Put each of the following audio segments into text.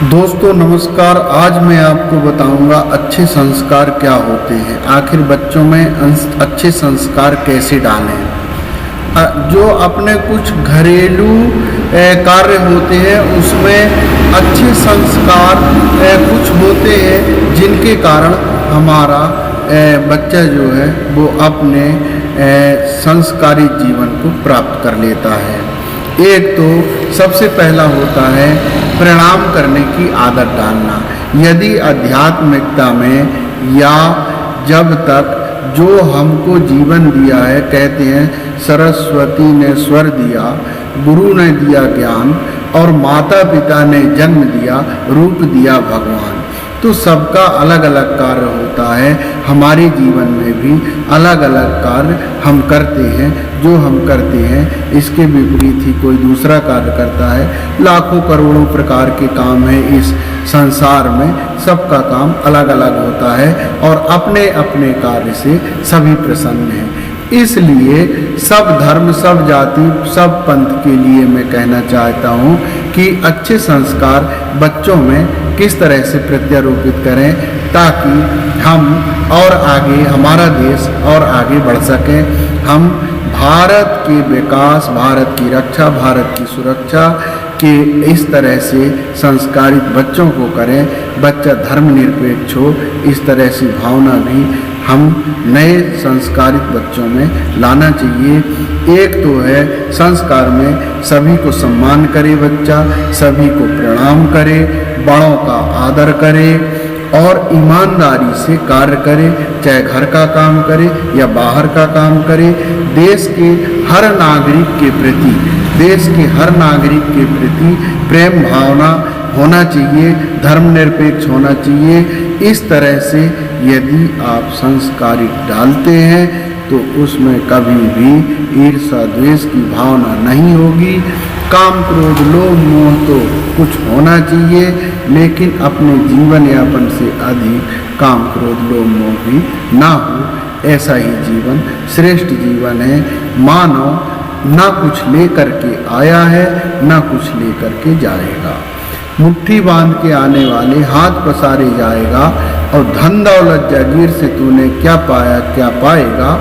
दोस्तों नमस्कार। आज मैं आपको बताऊंगा अच्छे संस्कार क्या होते हैं, आखिर बच्चों में अच्छे संस्कार कैसे डालें। जो अपने कुछ घरेलू कार्य होते हैं उसमें अच्छे संस्कार कुछ होते हैं जिनके कारण हमारा बच्चा जो है वो अपने संस्कारी जीवन को प्राप्त कर लेता है। एक तो सबसे पहला होता है प्रणाम करने की आदत डालना। यदि आध्यात्मिकता में या जब तक जो हमको जीवन दिया है, कहते हैं सरस्वती ने स्वर दिया, गुरु ने दिया ज्ञान और माता पिता ने जन्म दिया, रूप दिया भगवान। तो सबका अलग अलग कार्य होता है। हमारे जीवन में भी अलग अलग कार्य हम करते हैं। जो हम करते हैं इसके विपरीत ही कोई दूसरा कार्य करता है। लाखों करोड़ों प्रकार के काम हैं इस संसार में, सबका काम अलग अलग होता है और अपने अपने कार्य से सभी प्रसन्न हैं। इसलिए सब धर्म, सब जाति, सब पंथ के लिए मैं कहना चाहता हूँ कि अच्छे संस्कार बच्चों में किस तरह से प्रत्यारोपित करें ताकि हम और आगे, हमारा देश और आगे बढ़ सके। हम भारत के विकास, भारत की रक्षा, भारत की सुरक्षा के इस तरह से संस्कारित बच्चों को करें। बच्चा धर्मनिरपेक्ष हो, इस तरह से भावना भी हम नए संस्कारित बच्चों में लाना चाहिए। एक तो है संस्कार में सभी को सम्मान करे बच्चा, सभी को प्रणाम करे, बड़ों का आदर करे और ईमानदारी से कार्य करे, चाहे घर का काम करे या बाहर का काम करे। देश के हर नागरिक के प्रति, देश के हर नागरिक के प्रति प्रेम भावना होना चाहिए, धर्मनिरपेक्ष होना चाहिए। इस तरह से यदि आप संस्कारित डालते हैं तो उसमें कभी भी ईर्ष्या द्वेष की भावना नहीं होगी। काम क्रोध लोभ मोह तो कुछ होना चाहिए, लेकिन अपने जीवन यापन से अधिक काम क्रोध लोभ मोह भी ना हो। ऐसा ही जीवन श्रेष्ठ जीवन है। मानव ना कुछ लेकर के आया है, ना कुछ लेकर के जाएगा। मुट्ठी बांध के आने वाले हाथ पसारे जाएगा और धन दौलत जागीर से तूने क्या पाया क्या पाएगा।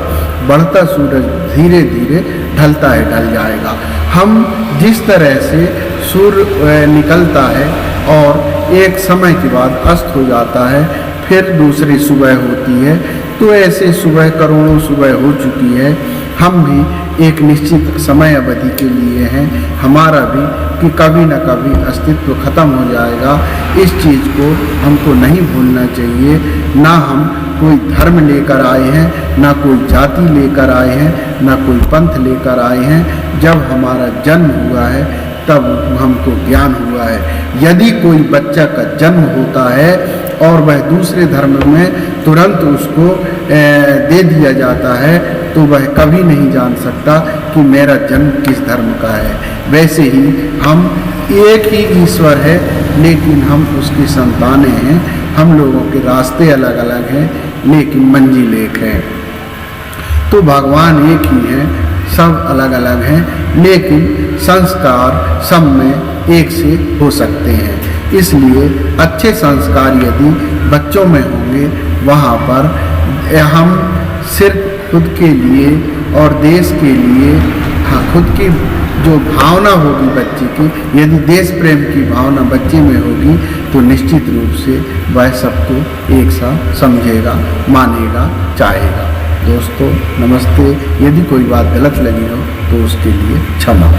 बढ़ता सूरज धीरे धीरे ढलता है ढल जाएगा। हम जिस तरह से सूर्य निकलता है और एक समय के बाद अस्त हो जाता है, फिर दूसरी सुबह होती है, तो ऐसे सुबह करोड़ों सुबह हो चुकी है। हम भी एक निश्चित समय अवधि के लिए हैं, हमारा भी कि कभी न कभी अस्तित्व खत्म हो जाएगा। इस चीज़ को हमको नहीं भूलना चाहिए। ना हम कोई धर्म लेकर आए हैं, ना कोई जाति लेकर आए हैं, ना कोई पंथ लेकर आए हैं। जब हमारा जन्म हुआ है तब हमको ज्ञान हुआ है। यदि कोई बच्चा का जन्म होता है और वह दूसरे धर्म में तुरंत उसको दे दिया जाता है तो वह कभी नहीं जान सकता कि मेरा जन्म किस धर्म का है। वैसे ही हम एक ही ईश्वर है, लेकिन हम उसकी संतानें हैं। हम लोगों के रास्ते अलग अलग हैं, लेकिन मंजिल एक है। तो भगवान एक ही हैं, सब अलग अलग हैं, लेकिन संस्कार सब में एक से हो सकते हैं। इसलिए अच्छे संस्कार यदि बच्चों में होंगे, वहाँ पर हम सिर्फ खुद के लिए और देश के लिए, खुद की जो भावना होगी बच्चे की, यदि देश प्रेम की भावना बच्चे में होगी तो निश्चित रूप से वह सबको एक साथ समझेगा, मानेगा, चाहेगा। दोस्तों नमस्ते। यदि कोई बात गलत लगी हो तो उसके लिए क्षमा।